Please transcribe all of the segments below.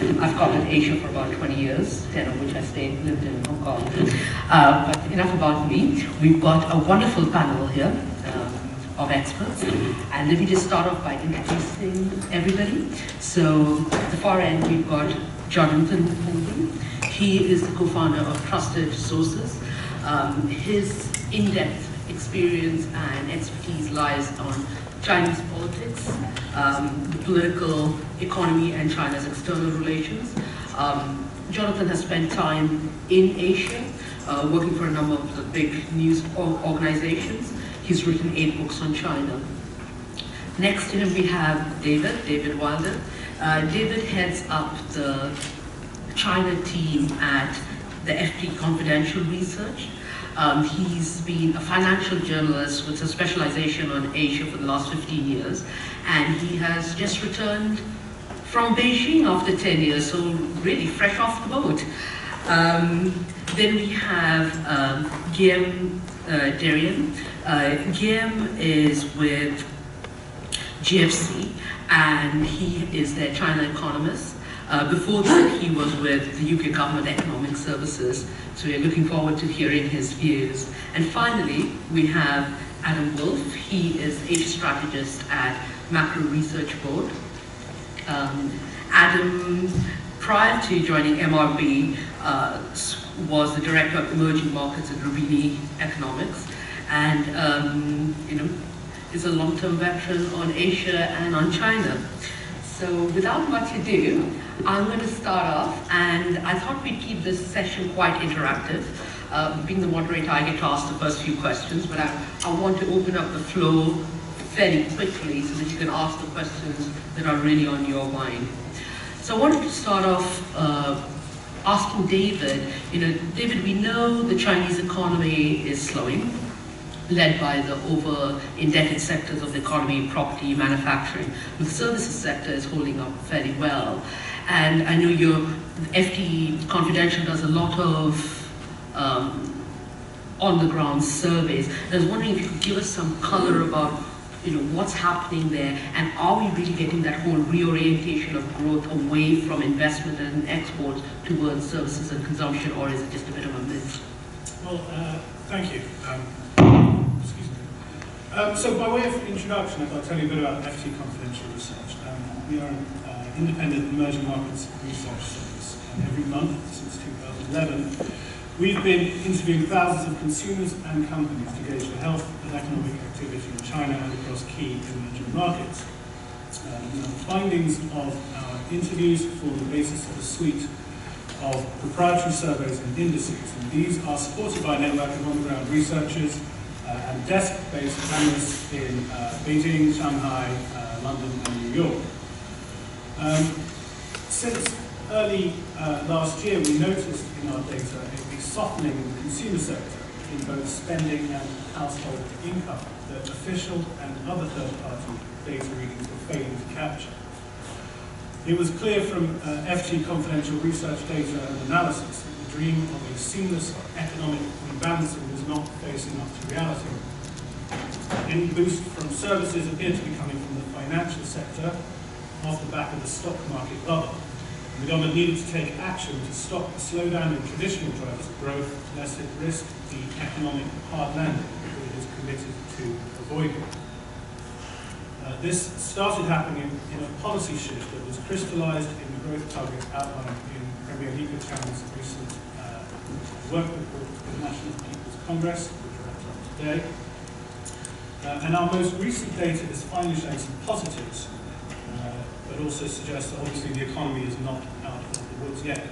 I've covered Asia for about 20 years, 10 of which I lived in Hong Kong. But enough about me. We've got a wonderful panel here of experts. And let me just start off by introducing everybody. So at the far end, we've got Jonathan Holden. He is the co-founder of Trusted Sources. His in-depth experience and expertise lies on Chinese politics, the political economy, and China's external relations. Jonathan has spent time in Asia, working for a number of the big news organizations. He's written 8 books on China. Next to him we have David Wilder. David heads up the China team at the FT Confidential Research. He's been a financial journalist with a specialization on Asia for the last 15 years, and he has just returned from Beijing after 10 years, so really fresh off the boat. Then we have Guillaume Derian. Guillaume is with GFC, and he is their China economist. Before that, he was with the UK Government Economic Services, so we're looking forward to hearing his views. And finally, we have Adam Wolf. He is Asia strategist at Macro Research Board. Adam, prior to joining MRB, was the director of emerging markets at Rubini Economics, and is a long-term veteran on Asia and on China. So without much ado, I'm going to start off, and I thought we'd keep this session quite interactive. Being the moderator, I get to ask the first few questions, but I want to open up the floor fairly quickly so that you can ask the questions that are really on your mind. So I wanted to start off asking David, David, we know the Chinese economy is slowing, led by the over-indebted sectors of the economy, property, manufacturing. The services sector is holding up fairly well. And I know your FT Confidential does a lot of on-the-ground surveys. And I was wondering if you could give us some color about what's happening there, and are we really getting that whole reorientation of growth away from investment and exports towards services and consumption, or is it just a bit of a myth? Well, thank you. So by way of introduction, I'll tell you a bit about FT Confidential Research. We are an independent emerging markets research service. And every month since 2011, we've been interviewing thousands of consumers and companies to gauge the health and economic activity in China and across key emerging markets. The findings of our interviews form the basis of a suite of proprietary surveys and indices. And these are supported by a network of on-the-ground researchers and desk-based analysts in Beijing, Shanghai, London, and New York. Since early last year, we noticed in our data a softening in the consumer sector in both spending and household income that official and other third-party data readings were failing to capture. It was clear from FT Confidential Research data and analysis that the dream of a seamless economic rebalancing was not facing up to reality. Any boost from services appeared to be coming from the financial sector off the back of the stock market bubble. And the government needed to take action to stop the slowdown in traditional drivers of growth, lest it risk the economic hard landing that it is committed to avoiding. This started happening in a policy shift that was crystallized in the growth target outlined in Premier Li Keqiang's recent work report with the National People's Congress, which we're up today. And our most recent data is finally showing some positives, but also suggests that obviously the economy is not out of the woods yet.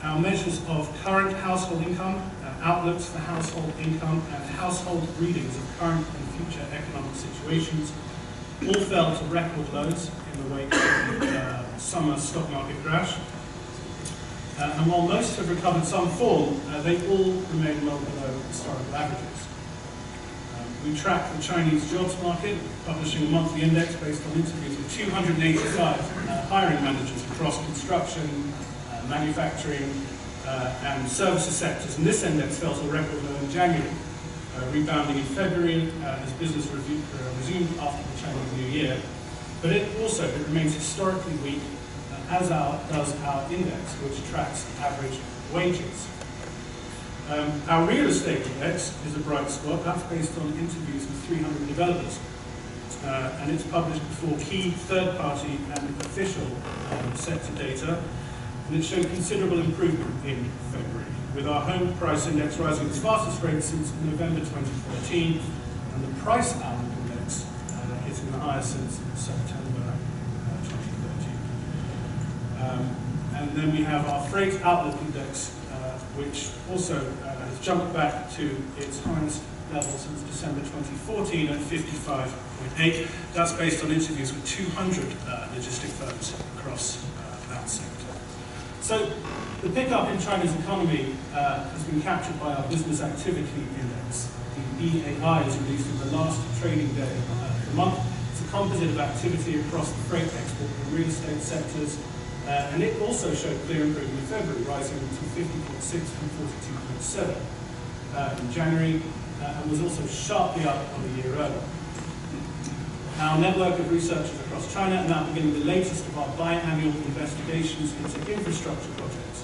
Our measures of current household income, outlooks for household income, and household readings of current and future economic situations all fell to record lows in the wake of the summer stock market crash. And while most have recovered some form, they all remain well below historical averages. We track the Chinese jobs market, publishing a monthly index based on interviews with 285 hiring managers across construction, manufacturing, and services sectors. And this index fell to a record low in January, rebounding in February as business resumed after the Chinese New Year. But it remains historically weak as does our index, which tracks average wages. Our real estate index is a bright spot. That's based on interviews with 300 developers. And it's published before key third-party and official sector data. And it showed considerable improvement in February, with our home price index rising its fastest rate since November 2013, and the price outlook index hitting the highest since September 2013. And then we have our freight outlook index, which also has jumped back to its highest level since December 2014 at 55.8. That's based on interviews with 200 logistic firms across that sector. So the pickup in China's economy has been captured by our business activity index. The BAI is released on the last trading day of the month. It's a composite of activity across the freight, export and real estate sectors. And it also showed clear improvement in February, rising to 50.6 from 42.7 in January, and was also sharply up on the year earlier. Our network of researchers across China are now beginning the latest of our biannual investigations into infrastructure projects.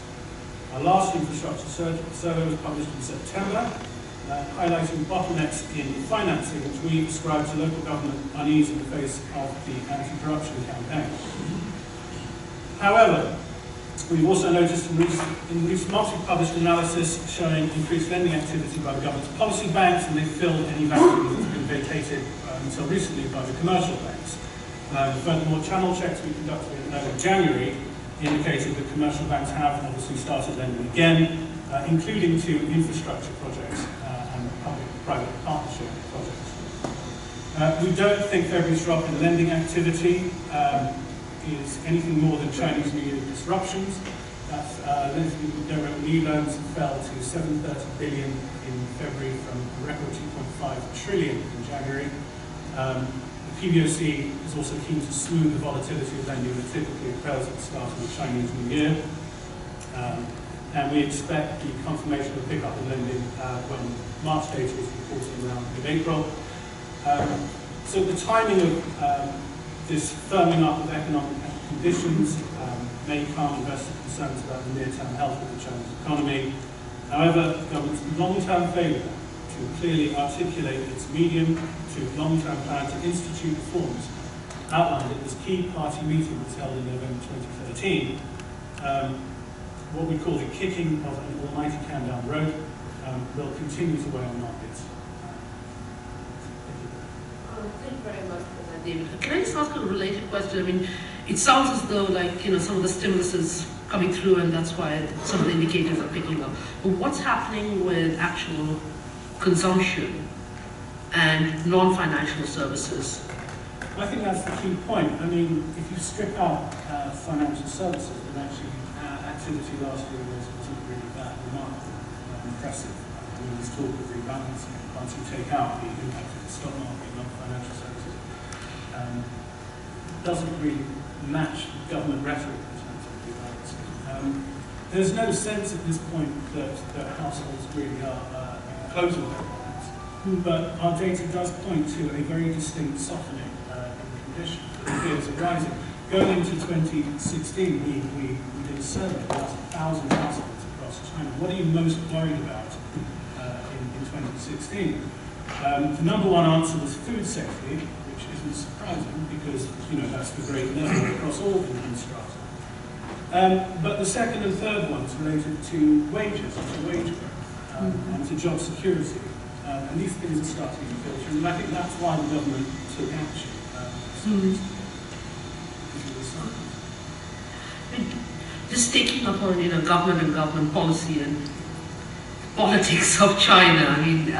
Our last infrastructure survey was published in September, highlighting bottlenecks in financing, which we ascribe to local government unease in the face of the anti-corruption campaign. However, we've also noticed in recent months we've published analysis showing increased lending activity by the government's policy banks, and they filled any vacuum that's been vacated until recently by the commercial banks. Furthermore, channel checks we conducted in early January indicated that commercial banks have obviously started lending again, including to infrastructure projects and public-private partnership projects. We don't think February's drop in lending activity is anything more than Chinese New Year disruptions. That's new loans fell to 730 billion in February from a record 2.5 trillion in January. The PBOC is also keen to smooth the volatility of lending that typically occurs at the start of the Chinese New Year. And we expect the confirmation of a pickup in lending when March data is reported around mid-April. So the timing of this firming up of economic conditions may calm investor concerns about the near-term health of the Chinese economy. However, the government's long-term failure to clearly articulate its medium to long-term plan to institute reforms outlined at this key party meeting that was held in November 2013, what we call the kicking of an almighty can down the road, will continue to weigh on markets. Thank you very much for that, David. Can I just ask a related question? I mean, it sounds as though, like, some of the stimulus is coming through, and that's why some of the indicators are picking up. But what's happening with actual consumption and non-financial services? I think that's the key point. I mean, if you strip out financial services, then actually activity last year wasn't really that remarkable, impressive. I mean, there's talk of rebalancing once you take out the impact of the stock market and non-financial services. Doesn't really match government rhetoric in terms of rebalancing. There's no sense at this point that households really are closing their pockets, but our data does point to a very distinct softening in the conditions. The fears are rising. Going into 2016, we did a survey of 1,000 households across China. What are you most worried about in 2016? The number one answer was food safety, which isn't surprising because that's the great level across all income strata. But the second and third ones related to wages, to wage growth, and to job security. And these things are starting to filter, and I think that's why the government took action. Just taking up on government and government policy and politics of China. I mean,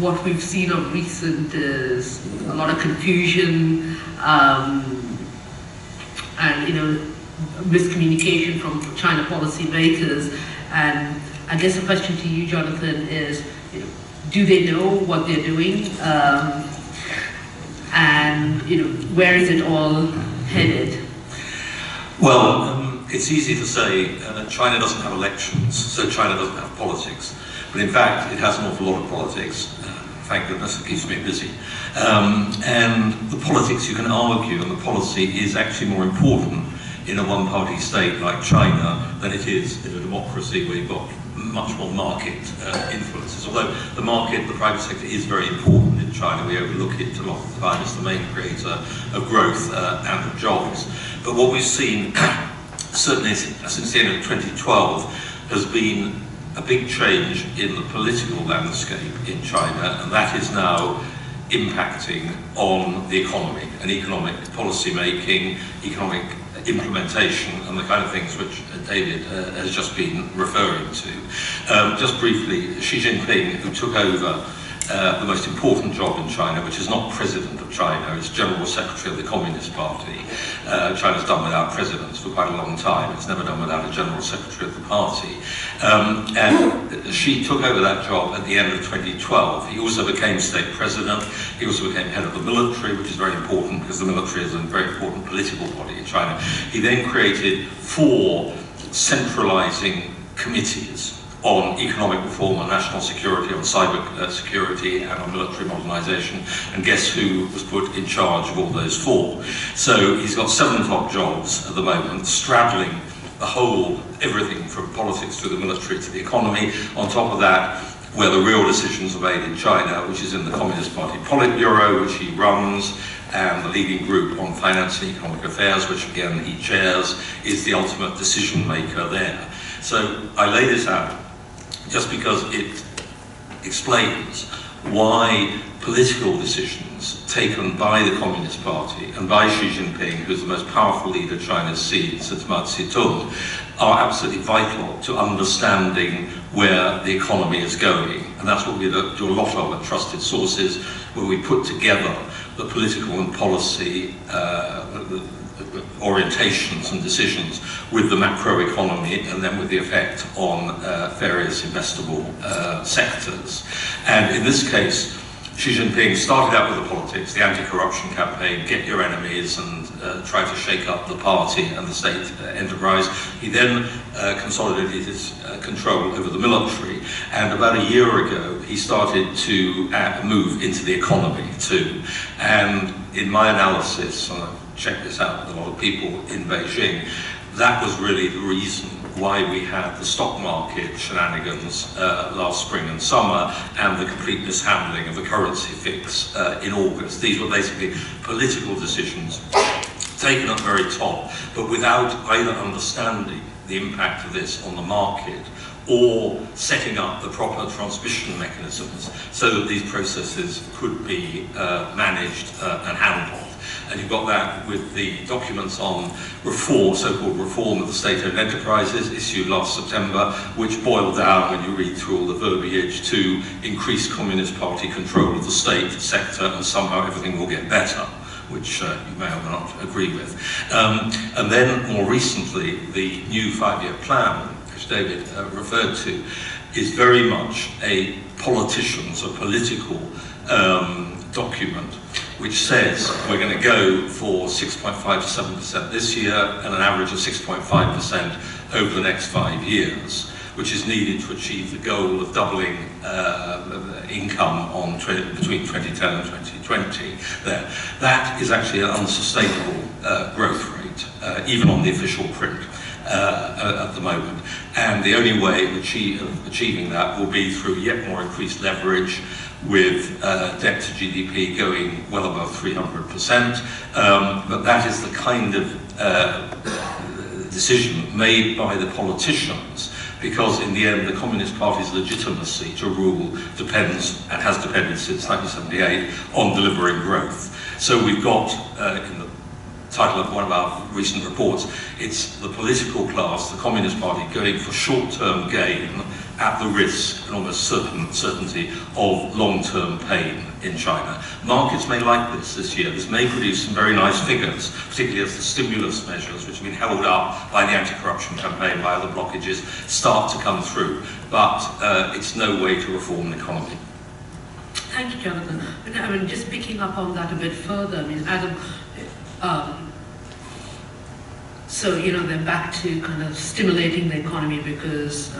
what we've seen of recent is a lot of confusion and miscommunication from China policymakers. And I guess the question to you, Jonathan, is do they know what they're doing, and where is it all headed? Well, it's easy to say China doesn't have elections, so China doesn't have politics. But in fact, it has an awful lot of politics. thank goodness, it keeps me busy. And the politics, you can argue, and the policy is actually more important in a one-party state like China than it is in a democracy where you've got much more market influences. Although the market, the private sector, is very important in China. We overlook it a lot of the time as the main creator of growth and of jobs. But what we've seen, certainly since the end of 2012, has been a big change in the political landscape in China, and that is now impacting on the economy and economic policy making, economic implementation, and the kind of things which David has just been referring to. Just briefly, Xi Jinping, who took over the most important job in China, which is not president of China, is general secretary of the Communist Party. China's done without presidents for quite a long time. It's never done without a general secretary of the party. And Xi took over that job at the end of 2012. He also became state president. He also became head of the military, which is very important because the military is a very important political body in China. He then created 4 centralizing committees on economic reform, on national security, on cyber security, and on military modernization. And guess who was put in charge of all those 4? So he's got 7 top jobs at the moment, straddling the whole, everything from politics to the military to the economy. On top of that, where the real decisions are made in China, which is in the Communist Party Politburo, which he runs, and the leading group on finance and economic affairs, which again he chairs, is the ultimate decision maker there. So I lay this out just because it explains why political decisions taken by the Communist Party and by Xi Jinping, who's the most powerful leader China's seen since Mao Zedong, are absolutely vital to understanding where the economy is going. And that's what we do a lot of at Trusted Sources, where we put together the political and policy orientations and decisions with the macroeconomy and then with the effect on various investable sectors. And in this case, Xi Jinping started out with the politics, the anti-corruption campaign, get your enemies, and try to shake up the party and the state enterprise. He then consolidated his control over the military, and about a year ago he started to move into the economy too. And in my analysis, and I've checked this out with a lot of people in Beijing, that was really the reason why we had the stock market shenanigans last spring and summer, and the complete mishandling of the currency fix in August. These were basically political decisions taken at the very top, but without either understanding the impact of this on the market or setting up the proper transmission mechanisms so that these processes could be managed and handled. And you've got that with the documents on reform, so-called reform of the state-owned enterprises issued last September, which boiled down, when you read through all the verbiage, to increase Communist Party control of the state sector, and somehow everything will get better, which you may or may not agree with. And then, more recently, the new 5-year plan, which David referred to, is very much a politician's, a political document, which says we're going to go for 6.5 to 7% this year and an average of 6.5% over the next 5 years, which is needed to achieve the goal of doubling income on between 2010 and 2020. There, that is actually an unsustainable growth rate, even on the official print at the moment. And the only way of achieving that will be through yet more increased leverage, with debt to GDP going well above 300%. But that is the kind of decision made by the politicians, because in the end the Communist Party's legitimacy to rule depends, and has depended since 1978, on delivering growth. So we've got, in the title of one of our recent reports, it's the political class, the Communist Party, going for short-term gain at the risk and almost certainty of long-term pain in China. Markets may like this year. This may produce some very nice figures, particularly as the stimulus measures, which have been held up by the anti-corruption campaign, by other blockages, start to come through. But it's no way to reform the economy. Thank you, Jonathan. I mean, just picking up on that a bit further, I mean, Adam, so, you know, they're back to kind of stimulating the economy because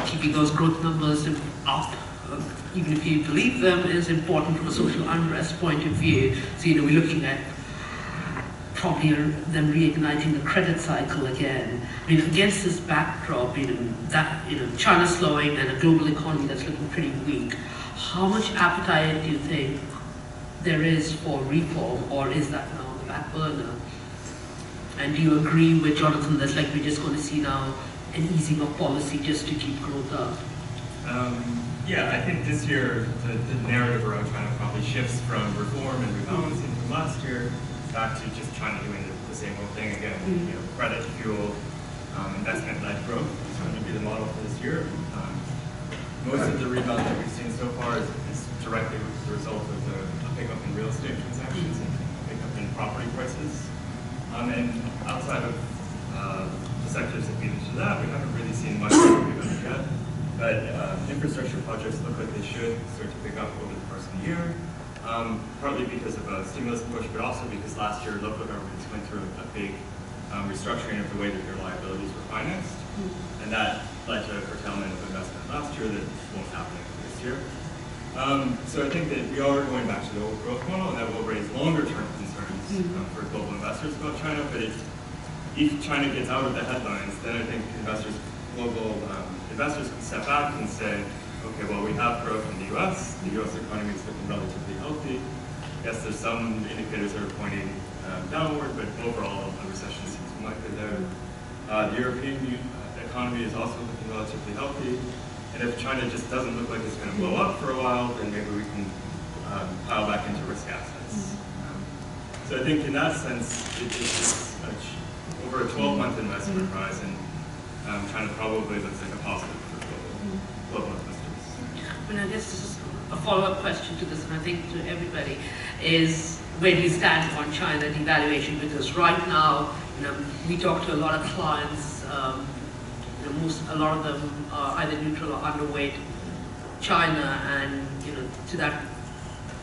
keeping those growth numbers up even if you believe them, is important from a social unrest point of view. So, we're looking at probably them reigniting the credit cycle again. I mean, against this backdrop, China slowing and a global economy that's looking pretty weak, how much appetite do you think there is for reform, or is that now on the back burner? And do you agree with Jonathan that we're just going to see now an easing of policy just to keep growth up? Yeah, I think this year the narrative around China probably shifts from reform and rebalancing from last year back to just China doing the same old thing again. Credit, fuel, investment-led growth is going to be the model for this year. Most of the rebound that we've seen so far is directly the result of a pickup in real estate transactions and a pickup in property prices. And outside of the sectors that feed into that, we haven't really seen much rebound yet. But infrastructure projects look like they should start to pick up over the course of the year, partly because of a stimulus push, but also because last year local governments went through a big restructuring of the way that their liabilities were financed, and that led to a curtailment of investment last year that won't happen this year. So I think that we are going back to the old growth model, and that will raise longer-term concerns for global investors about China. But if China gets out of the headlines, then I think global investors can step back and say, okay, well, we have growth in the U.S. The U.S. economy is looking relatively healthy. Yes, there's some indicators that are pointing downward, but overall, a recession seems unlikely there. The European economy is also looking relatively healthy. And if China just doesn't look like it's going to blow up for a while, then maybe we can pile back into risk assets. So I think in that sense, it's over a 12-month investment horizon, China probably looks like a positive for global investors. I mean, I guess this is a follow-up question to this, and I think to everybody, is where do you stand on China devaluation? Because right now, we talk to a lot of clients, a lot of them are either neutral or underweight China, and to that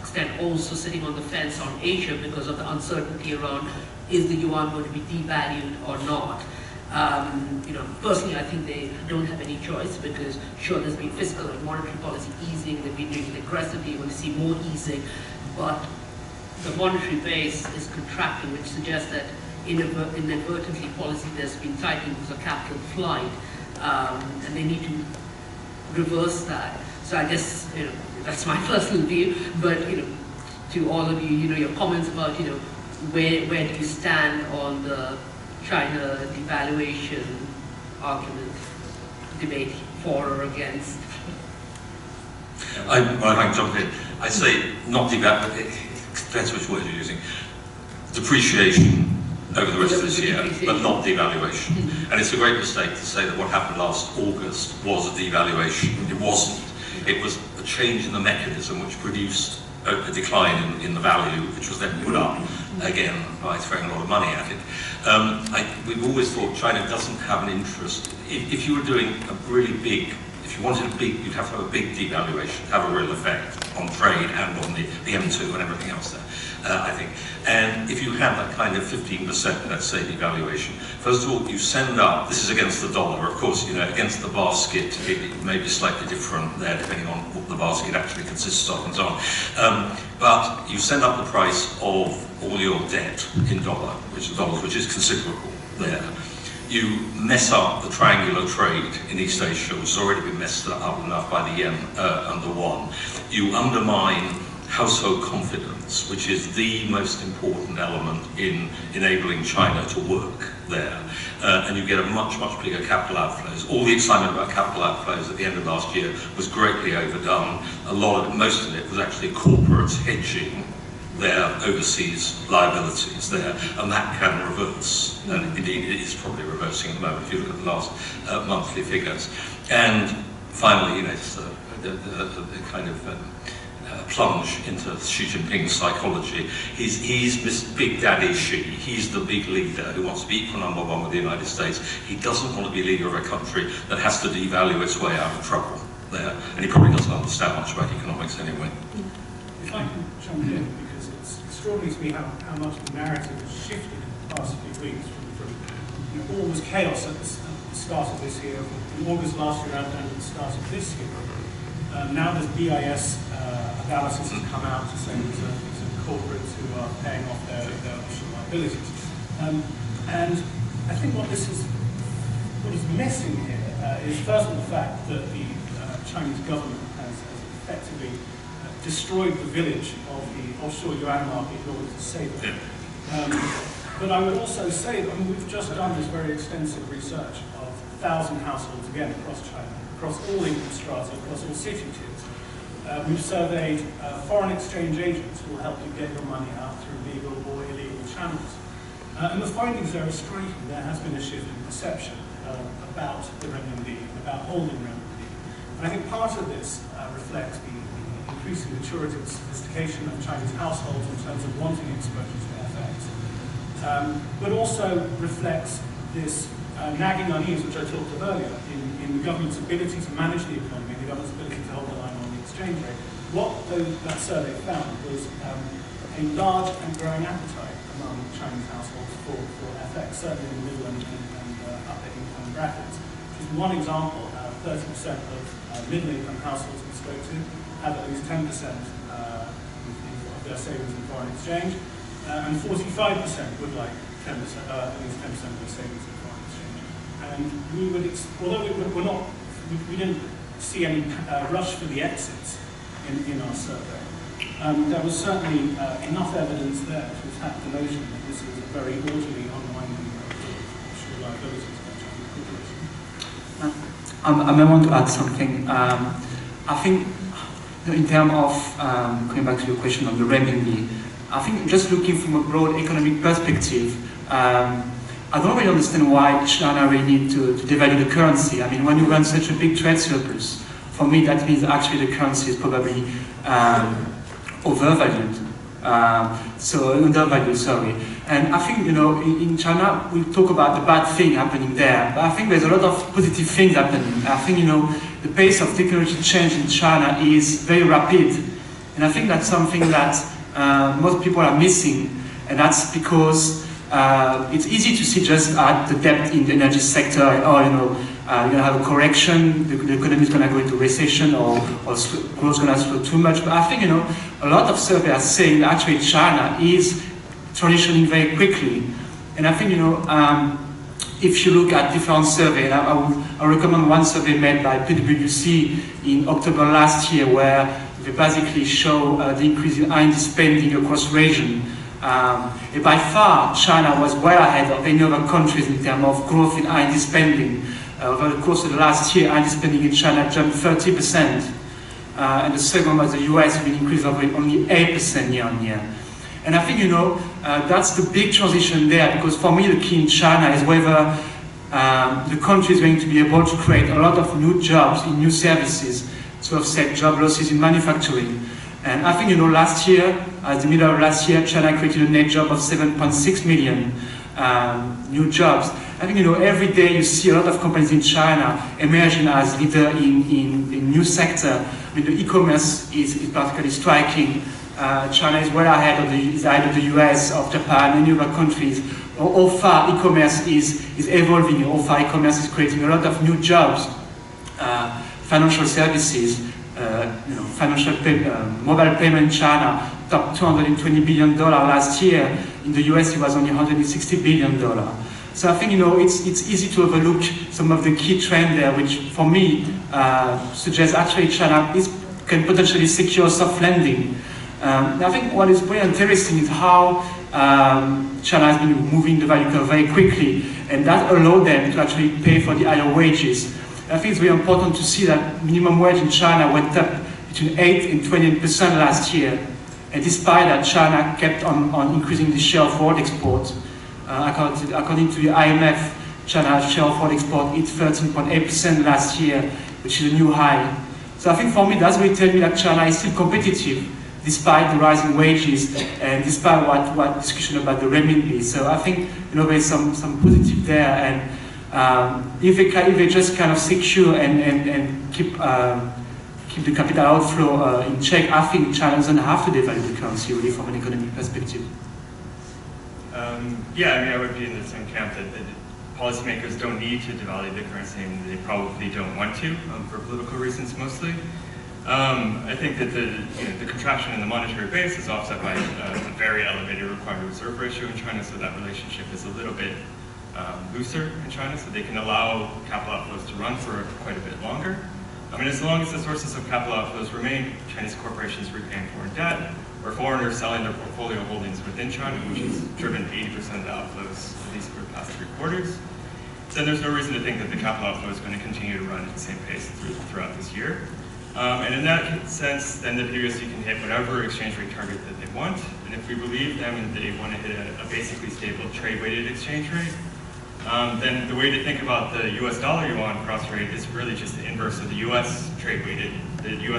extent also sitting on the fence on Asia because of the uncertainty around is the yuan going to be devalued or not. Personally, I think they don't have any choice because, sure, there's been fiscal and monetary policy easing, they've been doing it aggressively, we're going to see more easing, but the monetary base is contracting, which suggests that inadvertently policy there's been tightening because of capital flight, and they need to reverse that. So I guess, that's my personal view, but, to all of you, your comments about, where do you stand on the China devaluation argument, debate for or against? I can jump in. I say not devaluation, it depends which word you're using. Depreciation over the rest of this year, but not devaluation. And it's a great mistake to say that what happened last August was a devaluation. It wasn't. It was a change in the mechanism which produced a decline in the value, which was then put up again by throwing a lot of money at it. We've always thought China doesn't have an interest. If you were doing a really big, if you wanted a big, you'd have to have a big devaluation, have a real effect on trade and on the M2 and everything else there, I think. And if you have that kind of 15%, let's say, devaluation, first of all, you send up, this is against the dollar, of course, against the basket, it may be slightly different there, depending on what the basket actually consists of and so on. But you send up the price of all your debt in dollars, which is considerable there. You mess up the triangular trade in East Asia, which has already been messed up enough by the yen and the yuan. You undermine household confidence, which is the most important element in enabling China to work there. And you get a much, much bigger capital outflows. All the excitement about capital outflows at the end of last year was greatly overdone. Most of it was actually corporates hedging their overseas liabilities there, and that can reverse. And indeed, it is probably reversing at the moment if you look at the last monthly figures. And finally, it's the kind of plunge into Xi Jinping's psychology. He's this big daddy Xi. He's the big leader who wants to be equal number one with the United States. He doesn't want to be leader of a country that has to devalue its way out of trouble there. And he probably doesn't understand much about economics anyway. If I can jump in, because it's extraordinary to me how much the narrative has shifted in the past few weeks from all was chaos at the start of this year, from August last year and at the start of this year. Now this BIS analysis has come out to say these are corporates who are paying off their offshore liabilities. And I think what is missing here is first of all the fact that the Chinese government has effectively destroyed the village of the offshore yuan market in order to save it. But I would also say that we've just done this very extensive research of 1,000 households, again, across China, across all income strata, across all city tiers. We've surveyed foreign exchange agents who will help you get your money out through legal or illegal channels. And the findings there are striking. There has been a shift in perception about the renminbi, about holding renminbi. And I think part of this reflects the increasing maturity and sophistication of Chinese households in terms of wanting exposure to FX. But also reflects this nagging unease, which I talked of earlier, in the government's ability to manage the economy, the government's ability to hold the line on the exchange rate. What that survey found was a large and growing appetite among Chinese households for FX, certainly in the middle and upper income brackets. Just one example, 30% of middle income households we spoke to have at least 10% of their savings in foreign exchange, and 45% would like 10%, at least 10% of their savings in foreign exchange. And we would, although we didn't see any rush for the exits in our survey, there was certainly enough evidence there to attack the notion that this is a very orderly unwinding of offshore liabilities by Chinese corporations. I may want to add something. I think in terms of, coming back to your question on the renminbi, I think just looking from a broad economic perspective, I don't really understand why China really need to devalue the currency. I mean, when you run such a big trade surplus, for me that means actually the currency is probably overvalued. Undervalued, sorry. And I think, in China, we talk about the bad thing happening there, but I think there's a lot of positive things happening. I think, the pace of technology change in China is very rapid. And I think that's something that most people are missing. And that's because it's easy to see just at the depth in the energy sector, or, you're going to have a correction, the economy is going to go into recession, or growth is going to slow too much. But I think, a lot of surveys are saying that actually China is transitioning very quickly. And I think, if you look at different surveys, I recommend one survey made by PwC in October last year, where they basically show the increase in R&D spending across region. By far, China was well ahead of any other countries in terms of growth in R&D spending. Over the course of the last year, R&D spending in China jumped 30%. And the second was the US, with an increase of only 8% year on year. And I think, that's the big transition there, because for me the key in China is whether the country is going to be able to create a lot of new jobs in new services to offset job losses in manufacturing. And I think, last year, at the middle of last year, China created a net job of 7.6 million new jobs. I think, every day you see a lot of companies in China emerging as leader in new sector. I mean, the e-commerce is particularly striking. China is well ahead of either the US, of Japan, and other countries. How far e-commerce is evolving, how far e-commerce is creating a lot of new jobs. Financial services, mobile payment in China, top $220 billion last year. In the US, it was only $160 billion. So I think, it's easy to overlook some of the key trends there, which for me suggests actually China can potentially secure soft landing. I think what is very interesting is how China has been moving the value curve very quickly, and that allowed them to actually pay for the higher wages. I think it's very important to see that minimum wage in China went up between 8 and 28% last year, and despite that, China kept on increasing the share of world export. According to the IMF, China's share of world export hit 13.8% last year, which is a new high. So I think for me, that's really telling me that China is still competitive, despite the rising wages and despite what discussion about the renminbi. So I think there's some positive there, and if they just kind of secure and keep the capital outflow in check, I think China doesn't have to devalue the currency really from an economic perspective. I would be in the same camp that policymakers don't need to devalue the currency, and they probably don't want to for political reasons mostly. I think that the contraction in the monetary base is offset by a very elevated required reserve ratio in China, so that relationship is a little bit looser in China, so they can allow capital outflows to run for quite a bit longer. I mean, as long as the sources of capital outflows remain, Chinese corporations repaying foreign debt, or foreigners selling their portfolio holdings within China, which has driven 80% of the outflows, at least for the past 3 quarters, then there's no reason to think that the capital outflow is going to continue to run at the same pace throughout this year. And in that sense, then the PBOC can hit whatever exchange rate target that they want. And if we believe them and they want to hit a basically stable trade-weighted exchange rate, then the way to think about the US dollar yuan cross rate is really just the inverse of the US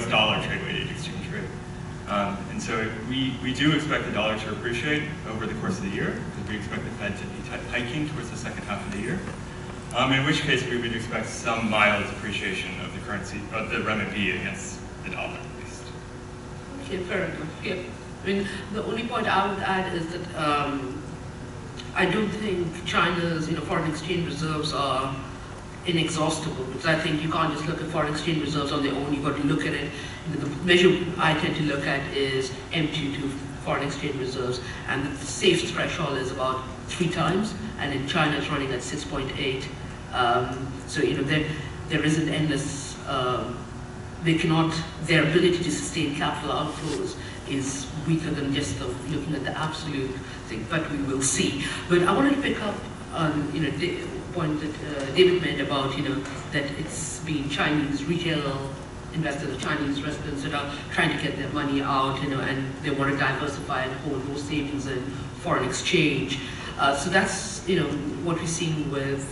dollar trade-weighted exchange rate. And so we do expect the dollar to appreciate over the course of the year, because we expect the Fed to be hiking towards the second half of the year. In which case we would expect some mild depreciation of the currency, of the renminbi against the dollar at least. Okay, fair enough. Yeah. I mean, the only point I would add is that I don't think China's foreign exchange reserves are inexhaustible, because I think you can't just look at foreign exchange reserves on their own. You've got to look at it. The measure I tend to look at is M2 foreign exchange reserves, and the safe threshold is about 3 times, and in China it's running at 6.8. So there isn't endless. Their ability to sustain capital outflows is weaker than just looking at the absolute thing, but we will see. But I wanted to pick up on the point that David made about that it's been Chinese retail investors, Chinese residents that are trying to get their money out, and they want to diversify and hold more savings in foreign exchange. So that's what we're seeing with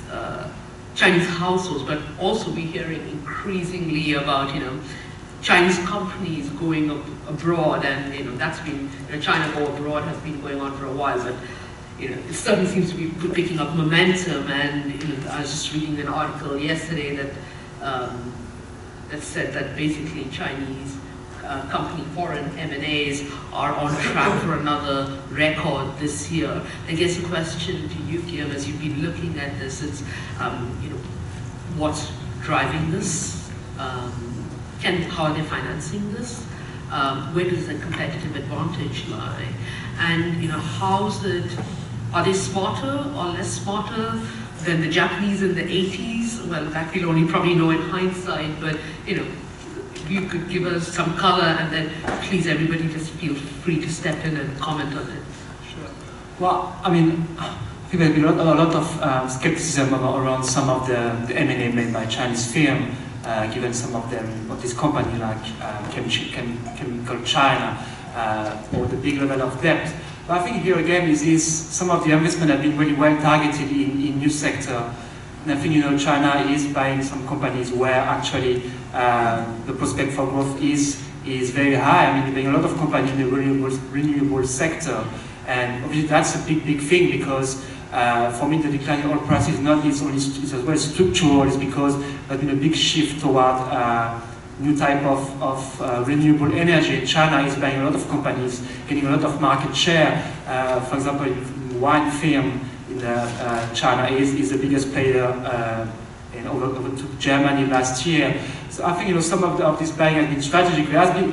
Chinese households, but also we're hearing increasingly about Chinese companies going abroad, and that's been China go abroad has been going on for a while, but it certainly seems to be picking up momentum. And I was just reading an article yesterday that that said that basically Chinese company foreign M&As are on track for another record this year. I guess the question to you, Guillaume, as you've been looking at this, is what's driving this? How are they financing this? Where does the competitive advantage lie? And are they smarter or less smarter than the Japanese in the 80s? Well, that we'll only probably know in hindsight, but you could give us some color, and then please everybody just feel free to step in and comment on it. Sure. Well, I mean, I think there's been a lot of skepticism around some of the M&A made by Chinese firms, given some of these companies like Chemical China, or the big level of debt. But I think here again is some of the investment have been really well targeted in new sector. And I think China is buying some companies where actually the prospect for growth is very high. I mean, they're buying a lot of companies in the renewable sector, and obviously that's a big thing, because for me the decline in oil price is as well structural. It's because there's been a big shift toward new type of renewable energy. China is buying a lot of companies, getting a lot of market share. For example, one firm in China is the biggest player overtook Germany last year. So I think some of this buying has been strategic. There has been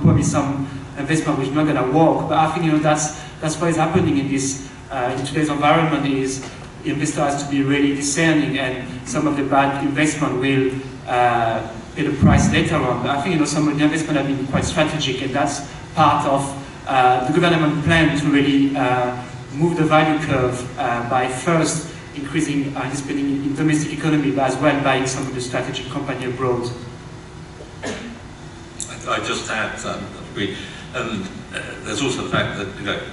probably some investment which is not going to work, but I think that's what is happening in this in today's environment. Is investor has to be really discerning, and some of the bad investment will pay the price later on. But I think some of the investment have been quite strategic, and that's part of the government plan to really move the value curve by first increasing spending in domestic economy, but as well buying some of the strategic company abroad. I just add that and there's also the fact that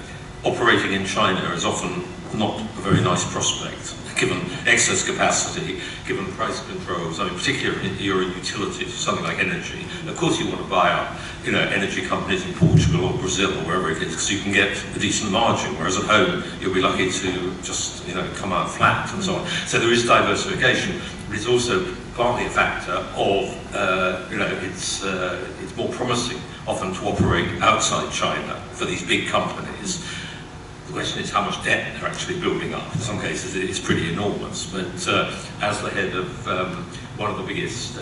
operating in China is often not a very nice prospect, given excess capacity, given price controls. I mean, particularly if you're in utilities, something like energy. Of course, you want to buy up, energy companies in Portugal or Brazil or wherever it is, because you can get a decent margin. Whereas at home, you'll be lucky to just, come out flat and so on. So there is diversification, but it's also partly a factor of, it's more promising often to operate outside China for these big companies. The question is how much debt they're actually building up. In some cases it's pretty enormous, but as the head of one of the biggest,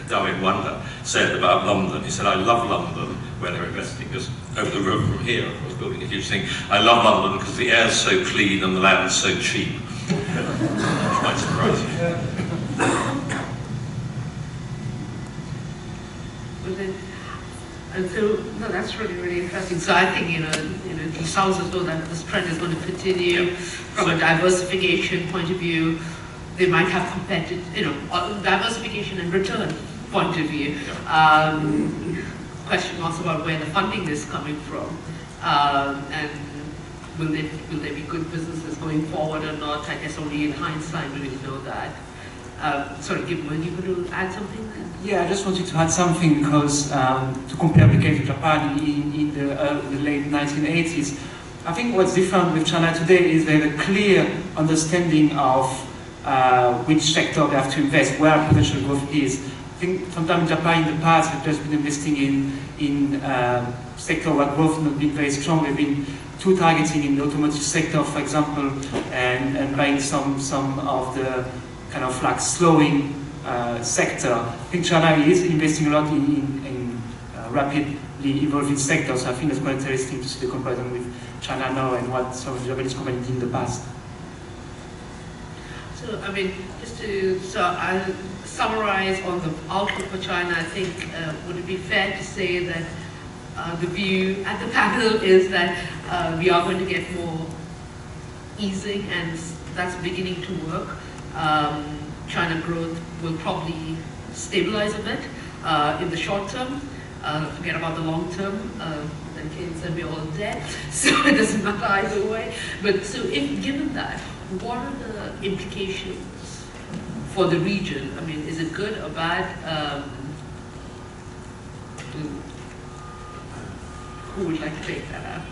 Darwin Wonder, said about London, he said, I love London, where they're investing just over the road from here, I was building a huge thing. I love London because the air's so clean and the land's so cheap. Quite surprising. And so, no, that's really, really interesting. So I think, it sounds as though that this trend is going to continue from a diversification point of view. They might have competitive, diversification and return point of view. Question also about where the funding is coming from, and will there be good businesses going forward or not? I guess only in hindsight do we know that. Sorry, Gibman, you want to add something there? Yeah, I just wanted to add something because to compare the case of Japan in the late 1980s, I think what's different with China today is they have a clear understanding of which sector they have to invest, where potential growth is. I think sometimes in Japan in the past they've just been investing in sector where growth has not been very strong. They've been too targeting in the automotive sector, for example, and buying some of the kind of like slowing sector. I think China is investing a lot in rapidly evolving sectors. So I think it's quite interesting to see the comparison with China now and what some of the Japanese companies did in the past. So, I mean, I'll summarize on the outlook for China. I think, would it be fair to say that the view at the panel is that we are going to get more easing, and that's beginning to work. China growth will probably stabilize a bit in the short term. Forget about the long term. Then Keynes said we're all dead, so it doesn't matter either way. But so, if given that, what are the implications for the region? I mean, is it good or bad? Who would like to take that out?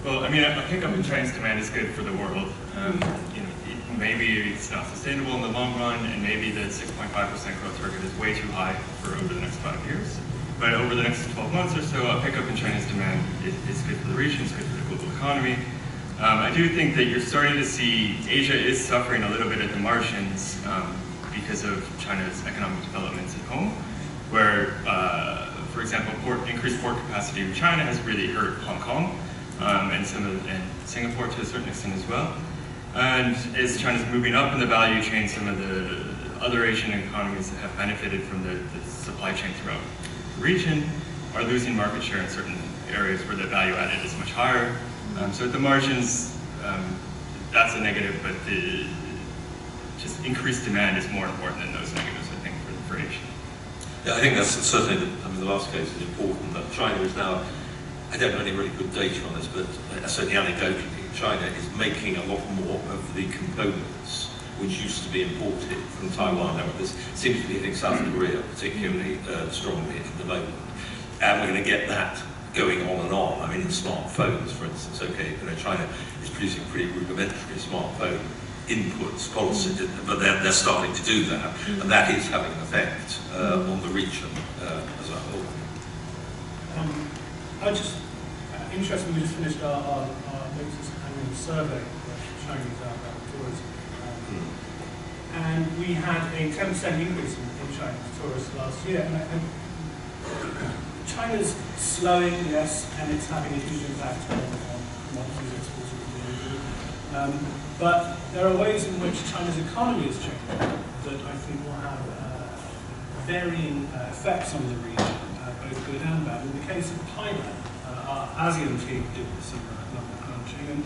Well, I mean, I think Chinese demand is good for the world. Maybe it's not sustainable in the long run, and maybe the 6.5% growth target is way too high for over the next 5 years. But over the next 12 months or so, a pickup in Chinese demand is good for the region, it's good for the global economy. I do think that you're starting to see Asia is suffering a little bit at the margins because of China's economic developments at home, where, for example, increased port capacity in China has really hurt Hong Kong and Singapore to a certain extent as well. And as China's moving up in the value chain, some of the other Asian economies that have benefited from the supply chain throughout the region are losing market share in certain areas where the value added is much higher. So at the margins, that's a negative, but just increased demand is more important than those negatives, I think, for Asia. Yeah, I think that's certainly, the last case is important, that China is now, I don't know any really good data on this, but certainly anecdotally, China is making a lot more of the components which used to be imported from Taiwan. Now, this seems to be hitting South Korea particularly strongly at the moment. And we're going to get that going on and on. I mean, in smartphones, for instance, China is producing pretty rudimentary smartphone inputs, policy, but they're starting to do that, and that is having an effect on the region as a whole. I'm just interested, we just finished our latest annual survey of Chinese outbound tourism. And we had a 10% increase in Chinese tourists last year. And China's slowing, yes, and it's having a huge impact on commodities exports. But there are ways in which China's economy is changing that I think will have varying effects on the region, both good and bad. In the case of Thailand, our ASEAN team did some number crunching, and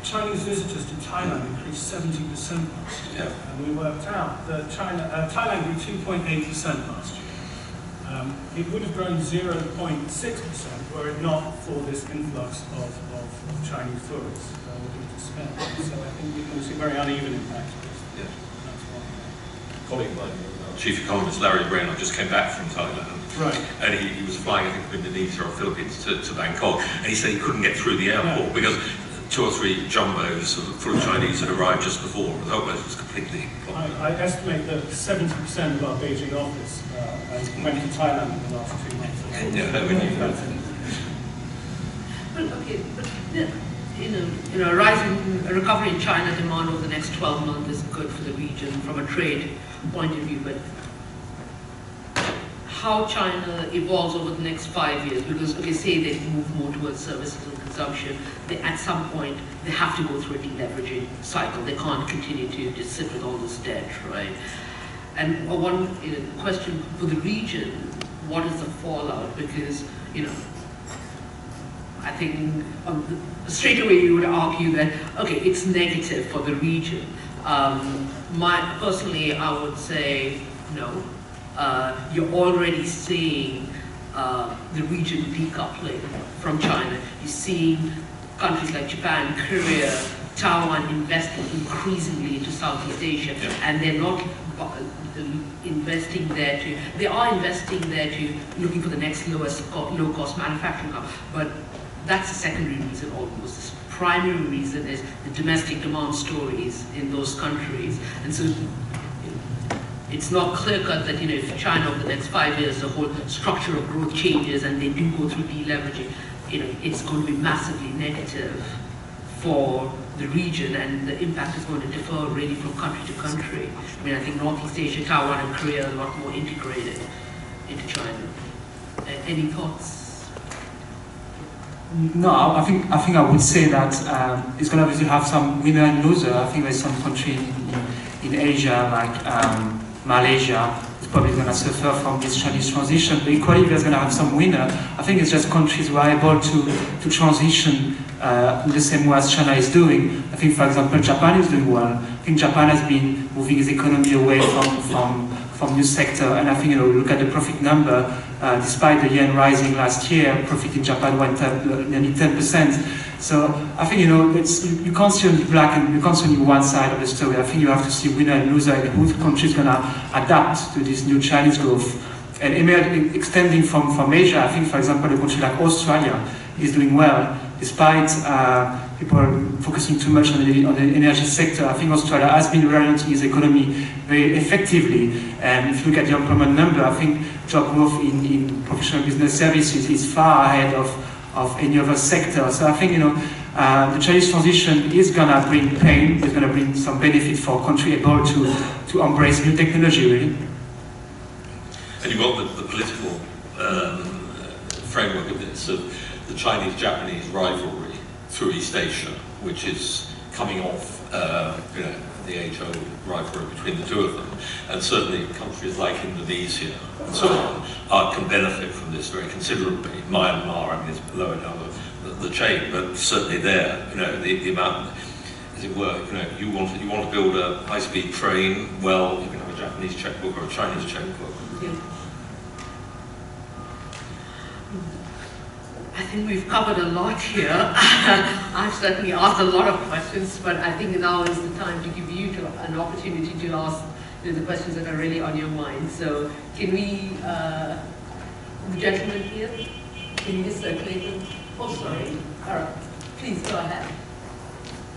Chinese visitors to Thailand increased 70% last year. Yeah. And we worked out that Thailand grew 2.8% last year. It would have grown 0.6% were it not for this influx of Chinese tourists looking to spend. So I think we can see very uneven impacts. Yeah. That's one. Colleague of mine, Chief Economist Larry Brown, just came back from Thailand. Right. And he was flying, I think, from Indonesia or Philippines to Bangkok, and he said he couldn't get through the airport because 2 or 3 jumbos full of Chinese had arrived just before. The whole place was completely blocked. I estimate that 70% of our Beijing office went to Thailand in the last 2 months. But Well, okay, but a recovery in China demand over the next 12 months is good for the region from a trade point of view, but how China evolves over the next 5 years, because, okay, say they move more towards services and consumption, at some point they have to go through a deleveraging cycle. They can't continue to just sit with all this debt, right? And one question for the region, what is the fallout? Because, I think straight away you would argue that, okay, it's negative for the region. Personally, I would say no. You're already seeing the region decoupling from China. You're seeing countries like Japan, Korea, Taiwan investing increasingly into Southeast Asia, and they're not investing there they are investing there looking for the next low-cost manufacturing hub, but that's the secondary reason almost. The primary reason is the domestic demand stories in those countries, and so it's not clear-cut that if China over the next 5 years the whole structure of growth changes and they do go through deleveraging, it's going to be massively negative for the region, and the impact is going to differ really from country to country. I mean, I think Northeast Asia, Taiwan, and Korea are a lot more integrated into China. Any thoughts? No, I think I would say that it's going to obviously have some winner and loser. I think there's some country in Asia like Malaysia is probably going to suffer from this Chinese transition, but equally there's going to have some winner. I think it's just countries who are able to transition in the same way as China is doing. I think, for example, Japan is doing well. I think Japan has been moving its economy away from new sector, and I think look at the profit number. Despite the yen rising last year, profit in Japan went up nearly 10%. So I think you can't see only black and you can't see only one side of the story. I think you have to see winner and loser, and who country is going to adapt to this new Chinese growth. And extending from Asia, I think, for example, a country like Australia is doing well, despite people focusing too much on the energy sector. I think Australia has been reorienting its economy very effectively. And if you look at the employment number, I think job growth in professional business services is far ahead of any other sector. So I think the Chinese transition is going to bring pain, it's going to bring some benefit for a country able to embrace new technology, really. And you've got the political framework of this, of the Chinese-Japanese rivalry through East Asia, which is coming off the age-old rivalry between the two of them. And certainly countries like Indonesia and so on can benefit from this very considerably. Myanmar, I mean, is lower down the chain, but certainly there, the amount, as it were, you want to build a high-speed train, well, you can have a Japanese checkbook or a Chinese checkbook. Yeah. I think we've covered a lot here. I've certainly asked a lot of questions, but I think now is the time to give you an opportunity to ask the questions that are really on your mind. So can we, the gentleman here, can you just circulate them? Oh, sorry. All right. Please go ahead.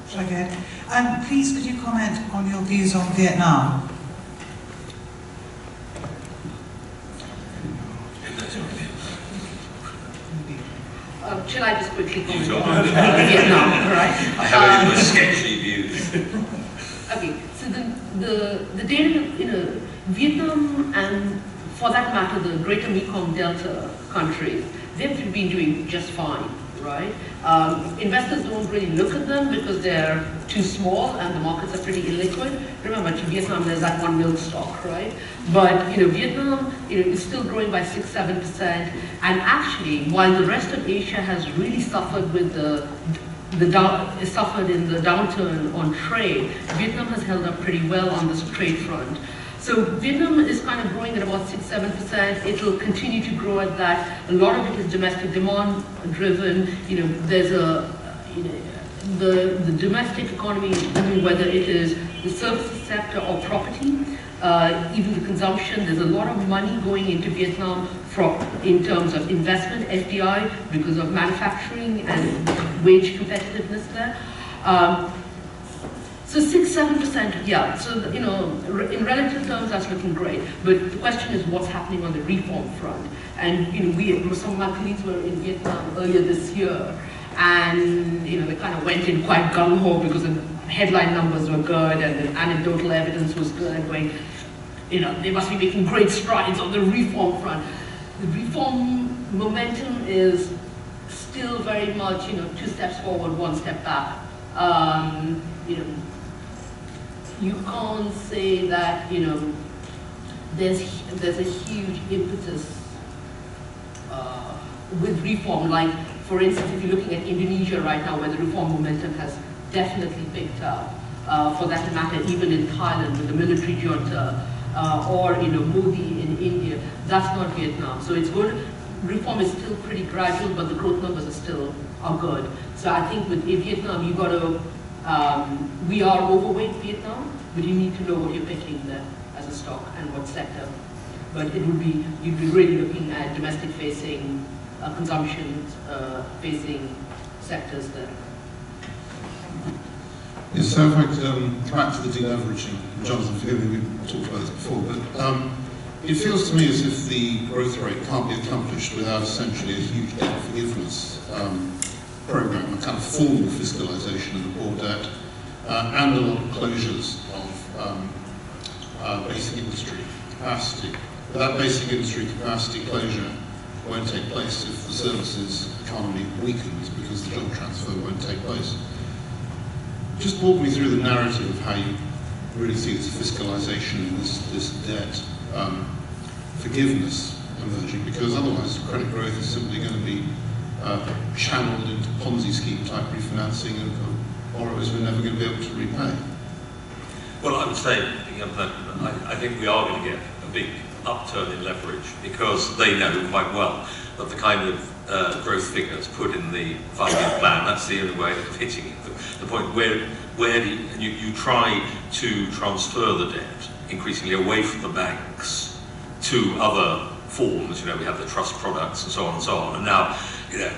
Shall I go ahead? Please, could you comment on your views on Vietnam? Shall I just quickly comment on Vietnam? All right. I have only sketchy views. Okay, so the data, Vietnam and, for that matter, the Greater Mekong Delta countries, they've been doing just fine, right? Investors don't really look at them because they're too small and the markets are pretty illiquid. Remember, to Vietnam, there's that one milk stock, right? But Vietnam, is still growing by 6-7%. And actually, while the rest of Asia has really suffered with suffered in the downturn on trade, Vietnam has held up pretty well on this trade front. So Vietnam is kind of growing at about 6-7%. It will continue to grow at that. A lot of it is domestic demand driven. There's the domestic economy is booming, whether it is the services sector or property, even the consumption. There's a lot of money going into Vietnam in terms of investment, FDI, because of manufacturing and wage competitiveness there. So 6-7%, yeah. So in relative terms, that's looking great. But the question is, what's happening on the reform front? And some of my colleagues were in Vietnam earlier this year, And they kind of went in quite gung-ho because the headline numbers were good and the anecdotal evidence was good, going, they must be making great strides on the reform front. The reform momentum is still very much, 2 steps forward, 1 step back. You can't say that, there's a huge impetus with reform. Like, for instance, if you're looking at Indonesia right now, where the reform momentum has definitely picked up, for that matter, even in Thailand with the military junta, or Modi in India, that's not Vietnam. So it's good. Reform is still pretty gradual, but the growth numbers are good. So I think with Vietnam, you got to, we are overweight Vietnam, but you need to know what you're picking there as a stock and what sector. But you'd be really looking at domestic facing, consumption facing sectors there. Yes, so if I could come back to the deleveraging. Jonathan, forgive me, we talked about this before, but it feels to me as if the growth rate can't be accomplished without essentially a huge debt forgiveness program, a kind of formal fiscalisation of the poor debt, and a lot of closures of basic industry capacity. But that basic industry capacity closure won't take place if the services economy weakens because the job transfer won't take place. Just walk me through the narrative of how you really see this fiscalisation and this debt forgiveness emerging, because otherwise credit growth is simply going to be channeled into Ponzi scheme type refinancing of borrowers we're never going to be able to repay. Well, I would say, I think we are going to get a big upturn in leverage because they know quite well that the kind of growth figures put in the 5-year plan, that's the only way of hitting it. The point where you try to transfer the debt increasingly away from the banks to other forms. We have the trust products and so on and so on. And now,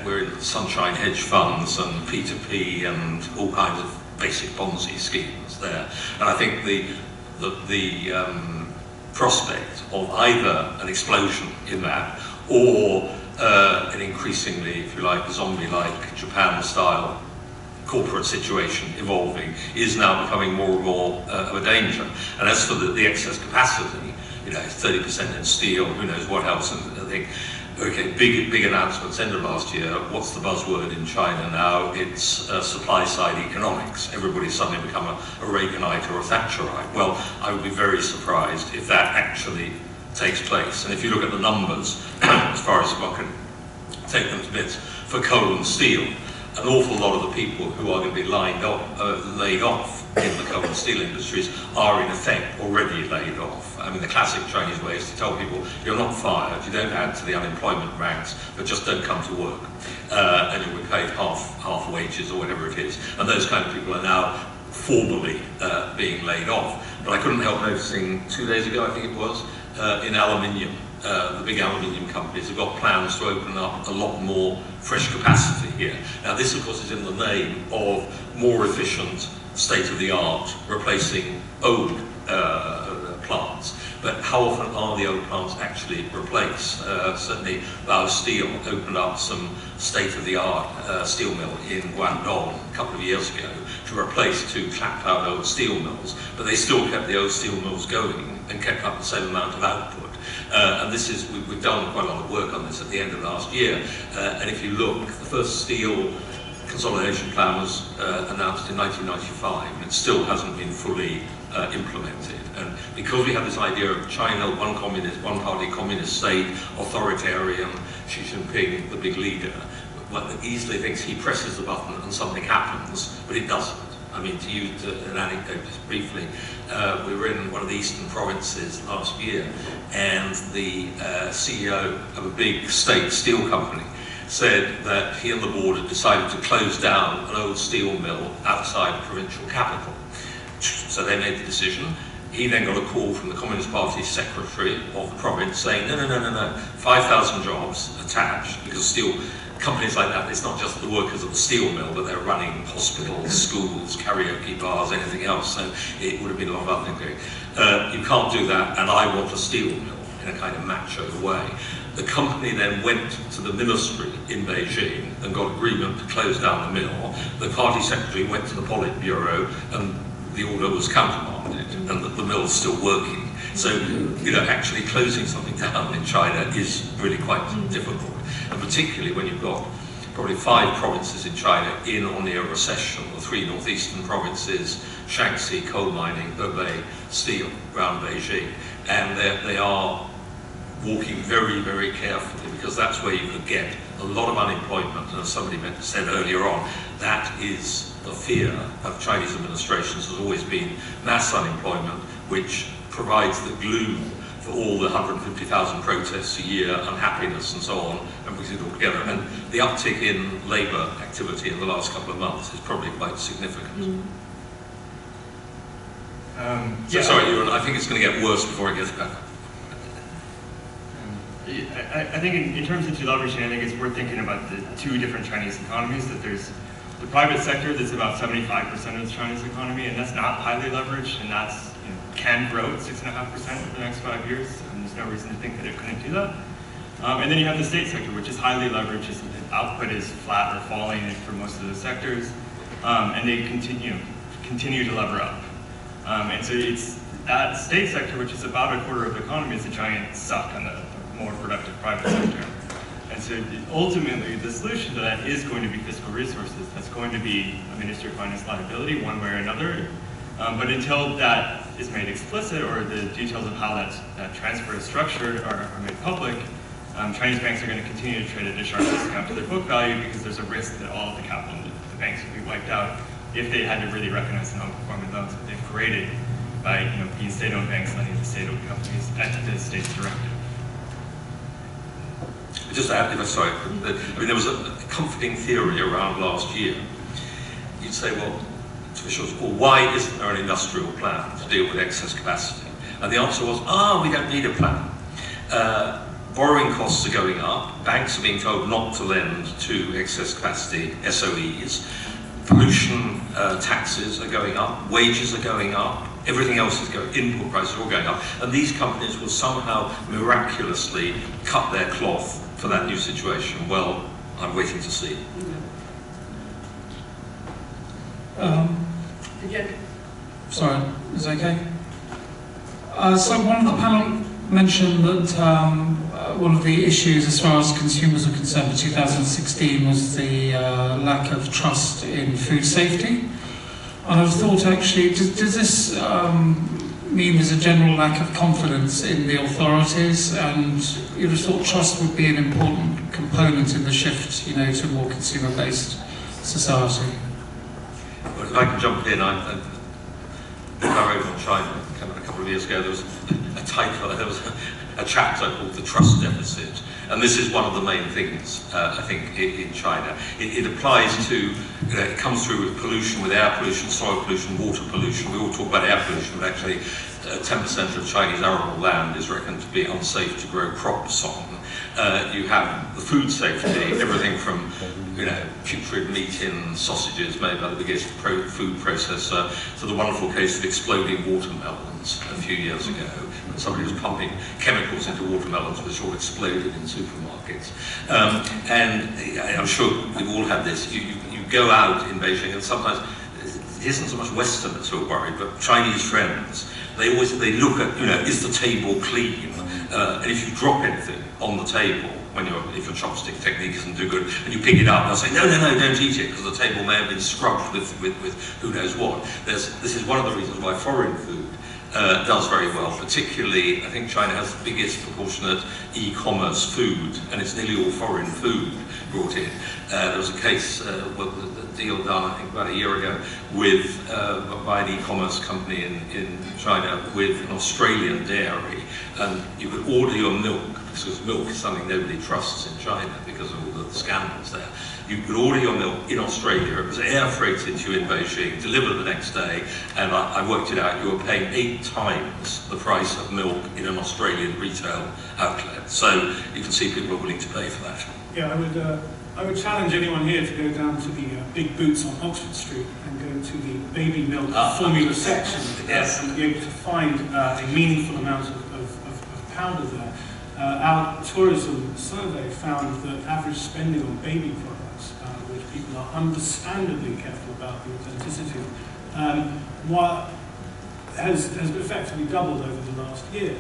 we're in sunshine hedge funds and P2P and all kinds of basic Ponzi schemes there. And I think the prospect of either an explosion in that or an increasingly, if you like, zombie-like Japan-style corporate situation evolving is now becoming more and more of a danger. And as for the excess capacity, 30% in steel, who knows what else, and I think, okay, big announcements end of last year. What's the buzzword in China now? It's supply-side economics. Everybody's suddenly become a Reaganite or a Thatcherite. Well, I would be very surprised if that actually takes place. And if you look at the numbers, as far as one can take them to bits, for coal and steel, an awful lot of the people who are going to be laid off in the coal and steel industries are in effect already laid off. I mean, the classic Chinese way is to tell people, you're not fired, you don't add to the unemployment ranks, but just don't come to work. And you'll be paid half wages or whatever it is. And those kind of people are now formally being laid off. But I couldn't help noticing 2 days ago, I think it was, in aluminium, the big aluminium companies have got plans to open up a lot more fresh capacity here. Now this, of course, is in the name of more efficient, state-of-the-art, replacing old plants. But how often are the old plants actually replaced? Certainly, Bao Steel opened up some state-of-the-art steel mill in Guangdong a couple of years ago to replace 2 clapped-out old steel mills, but they still kept the old steel mills going and kept up the same amount of output. And this is, we've done quite a lot of work on this at the end of last year, and if you look, the first steel consolidation plan was announced in 1995, and it still hasn't been fully implemented. And because we have this idea of China, one-party communist state, authoritarian, Xi Jinping, the big leader, one easily thinks he presses the button and something happens, but it doesn't. I mean, to use an anecdote just briefly, we were in one of the eastern provinces last year, and the CEO of a big state steel company said that he and the board had decided to close down an old steel mill outside the provincial capital. So they made the decision. He then got a call from the Communist Party secretary of the province saying, no, 5,000 jobs attached, because steel companies like that, it's not just the workers at the steel mill, but they're running hospitals, schools, karaoke bars, anything else, so it would have been a lot of other things. You can't do that, and I want a steel mill in a kind of macho way. the company then went to the ministry in Beijing and got agreement to close down the mill. The party secretary went to the Politburo and the order was countermanded, and that the mill's still working. So, actually closing something down in China is really quite difficult, and particularly when you've got probably 5 provinces in China in or near recession, the 3 northeastern provinces, Shaanxi, coal mining, Hebei, steel, around Beijing, and they are walking very, very carefully, because that's where you could get a lot of unemployment, and as somebody said earlier on, that is the fear of Chinese administrations, has always been mass unemployment, which provides the glue for all the 150,000 protests a year, unhappiness and so on, and brings it all together. And the uptick in labour activity in the last couple of months is probably quite significant. Sorry, Ewan, I think it's going to get worse before it gets better. I think in terms of deleveraging, I think it's worth thinking about the 2 different Chinese economies, that there's the private sector that's about 75% of the Chinese economy, and that's not highly leveraged, and that's can grow at 6.5% over the next 5 years, and there's no reason to think that it couldn't do that. And then you have the state sector, which is highly leveraged. The output is flat or falling for most of the sectors, and they continue to lever up. And so it's that state sector, which is about 1/4 of the economy, is a giant suck on the more productive private sector. And so ultimately, the solution to that is going to be fiscal resources. That's going to be a Ministry of Finance liability, one way or another. But until that is made explicit, or the details of how that transfer is structured are made public, Chinese banks are going to continue to trade at a sharp discount to their book value, because there's a risk that all of the capital of the banks would be wiped out if they had to really recognize the non-performing loans that they've created by being state-owned banks lending to state-owned companies at the state's directive. Just to add, there was a comforting theory around last year. You'd say, well, officials, well, why isn't there an industrial plan to deal with excess capacity? And the answer was, we don't need a plan. Borrowing costs are going up, banks are being told not to lend to excess capacity SOEs, pollution taxes are going up, wages are going up, everything else is going, input prices are all going up, and these companies will somehow miraculously cut their cloth for that new situation. Well, I'm waiting to see. Sorry, is that okay? So one of the panel mentioned that one of the issues as far as consumers are concerned for 2016 was the lack of trust in food safety. And I thought, actually, does this mean there's a general lack of confidence in the authorities? And you'd have thought trust would be an important component in the shift, to a more consumer-based society. Well, if I can jump in, I wrote on China a couple of years ago. There was a title, there was a chapter called "The Trust Deficit," and this is one of the main things I think in China. It applies to, it comes through with pollution, with air pollution, soil pollution, water pollution. We all talk about air pollution, but actually 10% of Chinese arable land is reckoned to be unsafe to grow crops on. You have the food safety, everything from putrid meat in sausages made by the biggest food processor, to the wonderful case of exploding watermelons a few years ago, when somebody was pumping chemicals into watermelons which all exploded in supermarkets. And I'm sure we've all had this. You go out in Beijing, and sometimes it isn't so much Westerners who are worried, but Chinese friends. They look at, is the table clean? And if you drop anything on the table, if your chopstick technique isn't too good, and you pick it up, they'll say, no, don't eat it, because the table may have been scrubbed with who knows what. This is one of the reasons why foreign food does very well. Particularly, I think China has the biggest proportionate e-commerce food, and it's nearly all foreign food brought in. There was a case, the deal done, I think, about a year ago, by an e-commerce company in China with an Australian dairy, and you could order your milk, because milk is something nobody trusts in China because of all the scandals there. You could order your milk in Australia, it was air freighted to you in Beijing, delivered the next day, and I worked it out, you were paying 8 times the price of milk in an Australian retail outlet. So you can see people are willing to pay for that. Yeah, I would challenge anyone here to go down to the Big Boots on Oxford Street and go to the baby milk formula section, yes, and be able to find a meaningful amount of powder there. Our tourism survey found that average spending on baby products, which people are understandably careful about the authenticity of, has effectively doubled over the last year.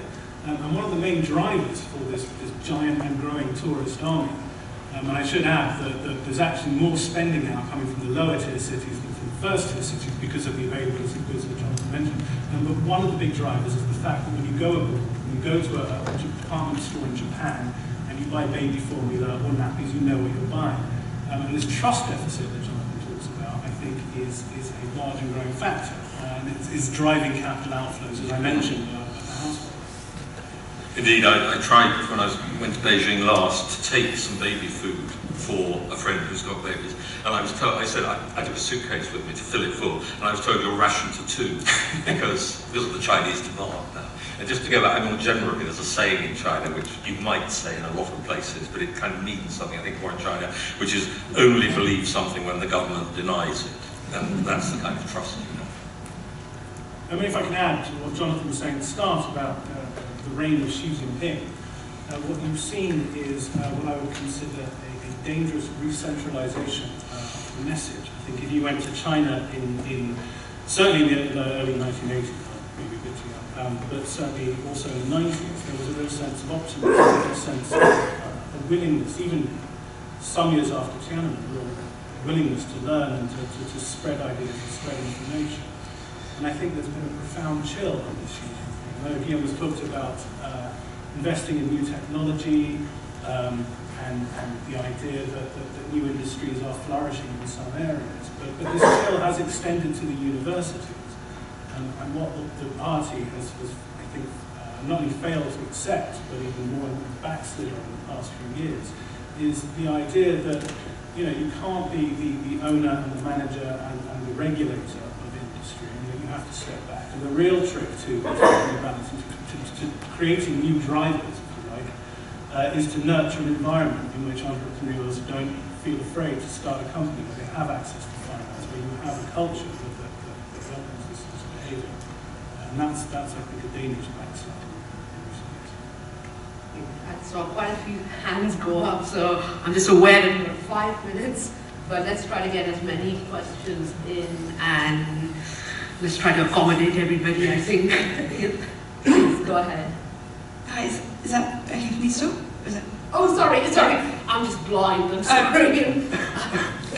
And one of the main drivers for this giant and growing tourist army, and I should add that there's actually more spending now coming from the lower tier cities than from the first tier cities because of the availability of goods that Jonathan mentioned. But one of the big drivers is the fact that when you go abroad, when you go to a department store in Japan and you buy baby formula or nappies, you know what you're buying. And this trust deficit that Jonathan talks about, I think, is a large and growing factor. And it's driving capital outflows, as I mentioned, at the household. Indeed, I tried when I went to Beijing last to take some baby food for a friend who's got babies, and I was told, I said I took a suitcase with me to fill it full, and I was told you're rationed to 2 because of the Chinese demand now. And just to go back, I mean, generally there's a saying in China which you might say in a lot of places, but it kind of means something, I think, more in China, which is only believe something when the government denies it, and that's the kind of trust you know. I mean, if I can add to what Jonathan was saying at the start about the reign of Xi Jinping, what you've seen is what I would consider a dangerous re-centralization of the message. I think if you went to China certainly in the early 1980s, maybe a bit too young, but certainly also in the 90s, there was a real sense of optimism, a real sense of a willingness, even some years after Tiananmen, a real willingness to learn and to spread ideas and spread information. And I think there's been a profound chill on this issue. Again, was talked about investing in new technology and the idea that new industries are flourishing in some areas. But this chill has extended to the universities. And what the party has I think, not only failed to accept, but even more backslid on in the past few years, is the idea that you can't be the owner and the manager and the regulator of industry. You have to step back. And the real trick to creating new drivers, if you like, is to nurture an environment in which entrepreneurs don't feel afraid to start a company, where they have access to finance, where you have a culture that welcomes this behavior. And that's I think, a dangerous backslide. I saw quite a few hands go up, so I'm just aware that we have 5 minutes, but let's try to get as many questions in and let's try to accommodate everybody, I think. Please, go ahead. Hi, is that okay for me to talk? Oh, sorry, I'm just blind, I'm sorry.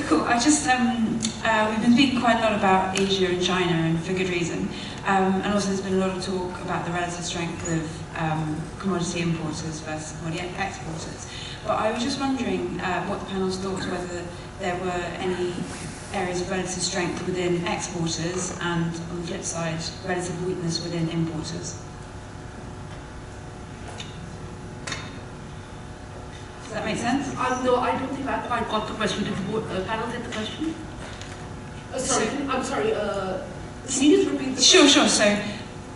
Cool, I just, we've been speaking quite a lot about Asia and China, and for good reason. And also there's been a lot of talk about the relative strength of commodity importers versus commodity exporters. But I was just wondering what the panel's thoughts, whether there were any areas of relative strength within exporters and, on the flip side, relative weakness within importers. Does that make sense? No, I don't think I quite got the question. Did the panel get the question? I'm sorry, can you just repeat the question? Sure. So,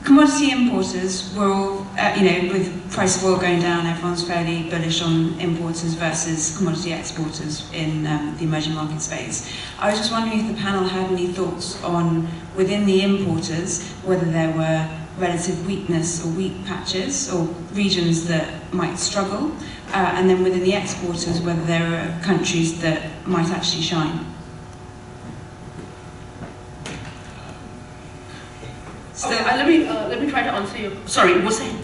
commodity importers were all, with the price of oil going down, everyone's fairly bullish on importers versus commodity exporters in the emerging market space. I was just wondering if the panel had any thoughts on, within the importers, whether there were relative weakness or weak patches or regions that might struggle, and then within the exporters, whether there are countries that might actually shine. So let me try to answer your. Sorry, was it?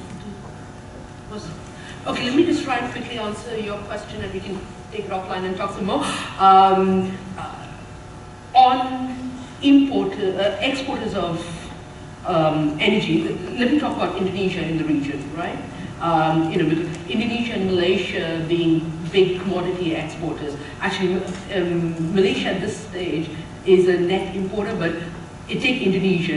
Okay, let me just try and quickly answer your question, and we can take it offline and talk some more. On exporters of energy, let me talk about Indonesia in the region, right? Because Indonesia and Malaysia being big commodity exporters. Actually, Malaysia at this stage is a net importer, but take Indonesia.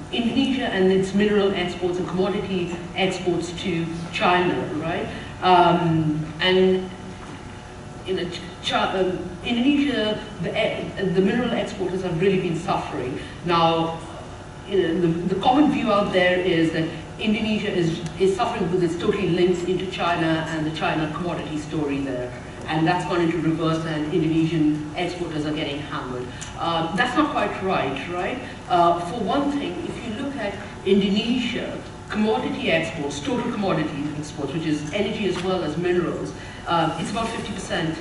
Indonesia and its mineral exports and commodity exports to China, right? Indonesia, the mineral exporters have really been suffering. Now, the common view out there is that Indonesia is suffering because it's totally linked into China and the China commodity story there. And that's gone into reverse, and Indonesian exporters are getting hammered. That's not quite right? For one thing, if you look at Indonesia, commodity exports, total commodity exports, which is energy as well as minerals, it's about 50%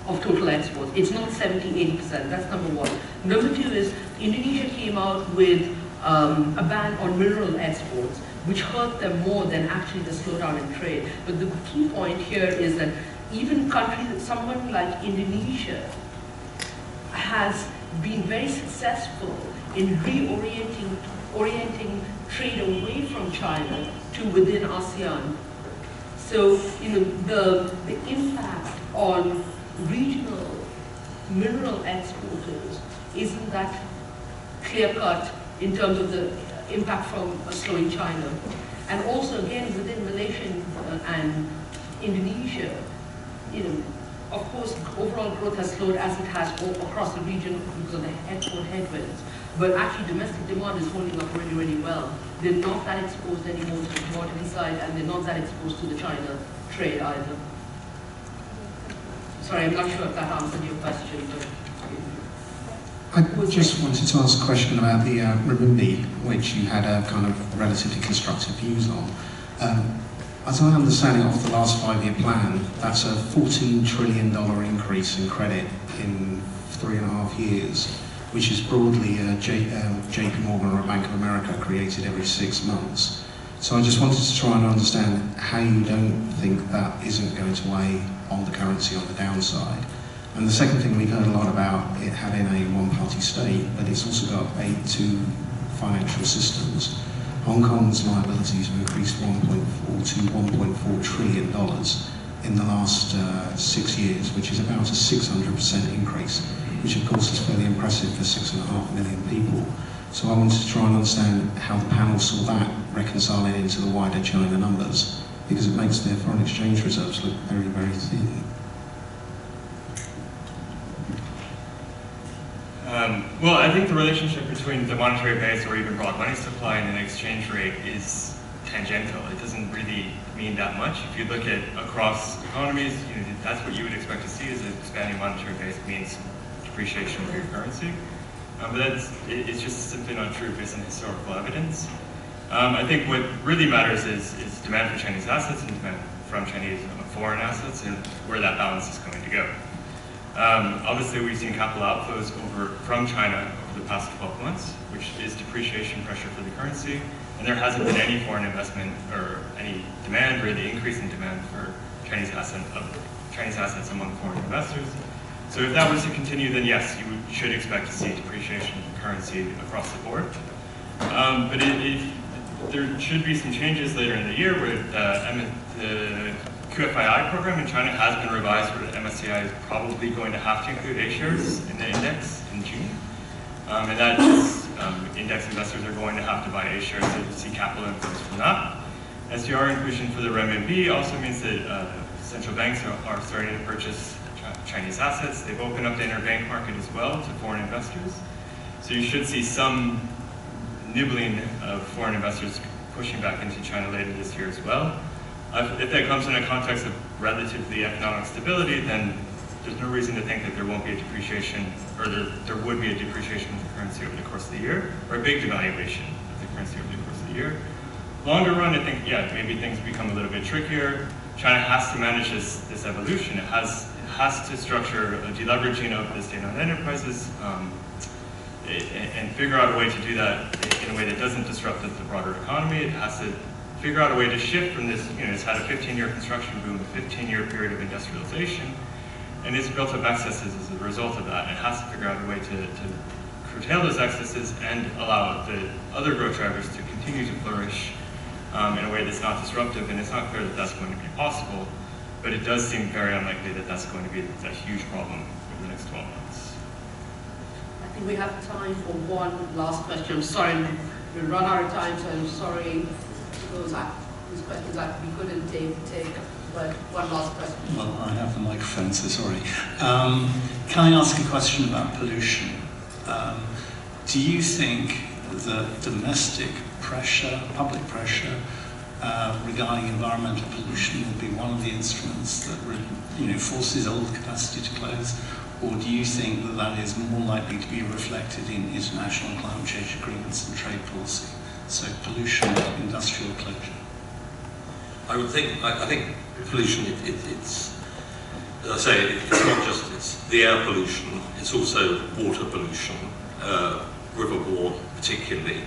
of total exports. It's not 70, 80%. That's number one. Number two is Indonesia came out with a ban on mineral exports, which hurt them more than actually the slowdown in trade. But the key point here is that even countries, someone like Indonesia has been very successful in orienting trade away from China to within ASEAN. So, the impact on regional mineral exporters isn't that clear-cut in terms of the impact from a slowing China. And also, again, within Malaysia and Indonesia, of course, overall growth has slowed as it has all across the region because of the export headwinds. But actually, domestic demand is holding up really, really well. They're not that exposed anymore to the commodity side, and they're not that exposed to the China trade either. Sorry, I'm not sure if that answered your question, but... I just wanted to ask a question about the renminbi, which you had a kind of relatively constructive views on. As I understand it, off the last 5-year plan, that's a $14 trillion increase in credit in 3.5 years, which is broadly a JP Morgan or a Bank of America created every 6 months. So I just wanted to try and understand how you don't think that isn't going to weigh on the currency on the downside. And the second thing, we've heard a lot about it having a one-party state, but it's also got aid to financial systems. Hong Kong's liabilities have increased to $1.4 trillion in the last 6 years, which is about a 600% increase, which of course is fairly impressive for 6.5 million people. So I wanted to try and understand how the panel saw that reconciling into the wider China numbers, because it makes their foreign exchange reserves look very, very thin. Well, I think the relationship between the monetary base or even broad money supply and an exchange rate is tangential. It doesn't really mean that much. If you look at across economies, that's what you would expect to see is an expanding monetary base means depreciation of your currency. But it's just simply not true based on historical evidence. I think what really matters is demand for Chinese assets and demand from Chinese foreign assets and where that balance is going to go. Obviously, we've seen capital outflows from China over the past 12 months, which is depreciation pressure for the currency, and there hasn't been any foreign investment or any demand, really increase in demand for Chinese assets among foreign investors. So if that was to continue, then yes, you should expect to see depreciation of the currency across the board. But there should be some changes later in the year with the QFII program in China has been revised, where the MSCI is probably going to have to include A shares in the index in June. And that is, index investors are going to have to buy A shares to see capital inflows from that. SDR inclusion for the renminbi also means that central banks are starting to purchase Chinese assets. They've opened up the interbank market as well to foreign investors. So you should see some nibbling of foreign investors pushing back into China later this year as well. If that comes in a context of relatively economic stability, then there's no reason to think that there won't be a depreciation, or there would be a depreciation of the currency over the course of the year, or a big devaluation of the currency over the course of the year. Longer run, I think, yeah, maybe things become a little bit trickier. China has to manage this evolution. It has to structure a deleveraging of the state-owned enterprises and figure out a way to do that in a way that doesn't disrupt the broader economy. It has to figure out a way to shift from this, it's had a 15-year construction boom, a 15-year period of industrialization, and it's built up excesses as a result of that. And it has to figure out a way to curtail those excesses and allow the other growth drivers to continue to flourish in a way that's not disruptive. And it's not clear that that's going to be possible, but it does seem very unlikely that that's going to be a huge problem over the next 12 months. I think we have time for one last question. I'm sorry, we've run out of time, so I'm sorry. Those questions we couldn't take, but one last question. Well, I have the microphone, so sorry. Can I ask a question about pollution? Do you think that domestic pressure, public pressure, regarding environmental pollution will be one of the instruments that forces old capacity to close? Or do you think that that is more likely to be reflected in international climate change agreements and trade policy? So pollution, industrial closure. I think pollution, it's, as I say, it's not just it's the air pollution, it's also water pollution, riverborne particularly,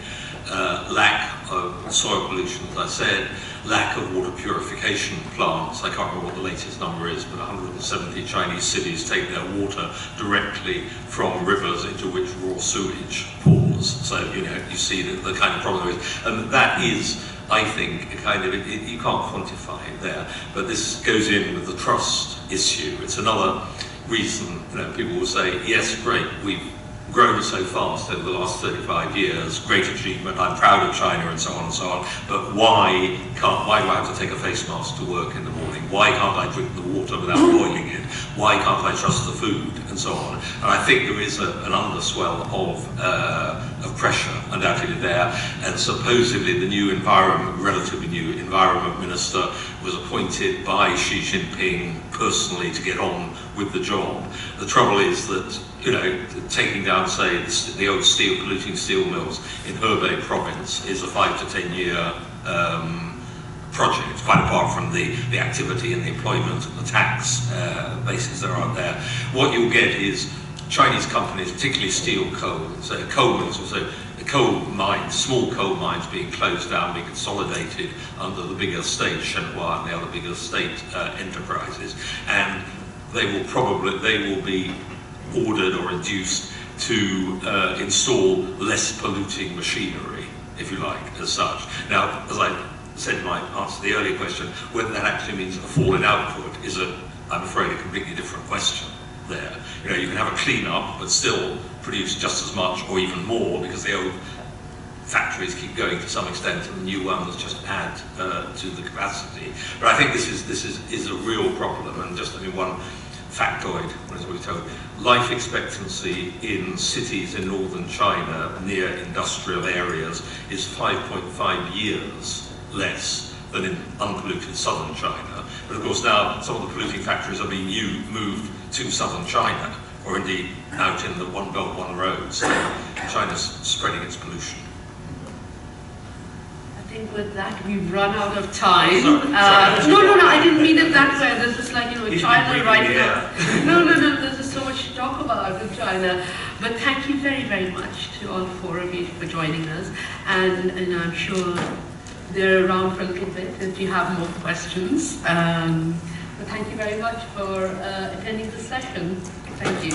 lack of soil pollution, as I said, lack of water purification plants. I can't remember what the latest number is, but 170 Chinese cities take their water directly from rivers into which raw sewage pours. So, you see the kind of problem there is. And that is, I think, a kind of, you can't quantify it there, but this goes in with the trust issue. It's another reason, people will say, yes, great, we've grown so fast over the last 35 years, great achievement, I'm proud of China and so on and so on, but why do I have to take a face mask to work in the morning? Why can't I drink the water without boiling it? Why can't I trust the food? And so on. And I think there is an underswell of pressure undoubtedly there, and supposedly the new relatively new environment minister was appointed by Xi Jinping personally to get on with the job. The trouble is that taking down, say, the old polluting steel mills in Hebei province is a 5 to 10 year project, quite apart from the activity and the employment and the tax bases that are out there. What you'll get is Chinese companies, particularly steel coal, so coal mills, also coal mines, small coal mines being closed down, being consolidated under the bigger state, Shenhua and the other bigger state enterprises, and they will be ordered or induced to install less polluting machinery, if you like, as such. Now, as I said in my answer to the earlier question, whether that actually means a fall in output is, I'm afraid, a completely different question there. You can have a clean-up, but still produce just as much or even more, because the old factories keep going to some extent, and the new ones just add to the capacity. But I think this is a real problem, and just one factoid, as we told, life expectancy in cities in northern China near industrial areas is 5.5 years less than in unpolluted southern China. But of course now some of the polluting factories are being moved to southern China, or indeed out in the One Belt, One Road. So China's spreading its pollution. I think with that we've run out of time. Sorry. No, I didn't mean it that way. There's just China right now. No, there's just so much to talk about in China. But thank you very, very much to all four of you for joining us. And I'm sure they're around for a little bit if you have more questions. But thank you very much for attending this session. Thank you.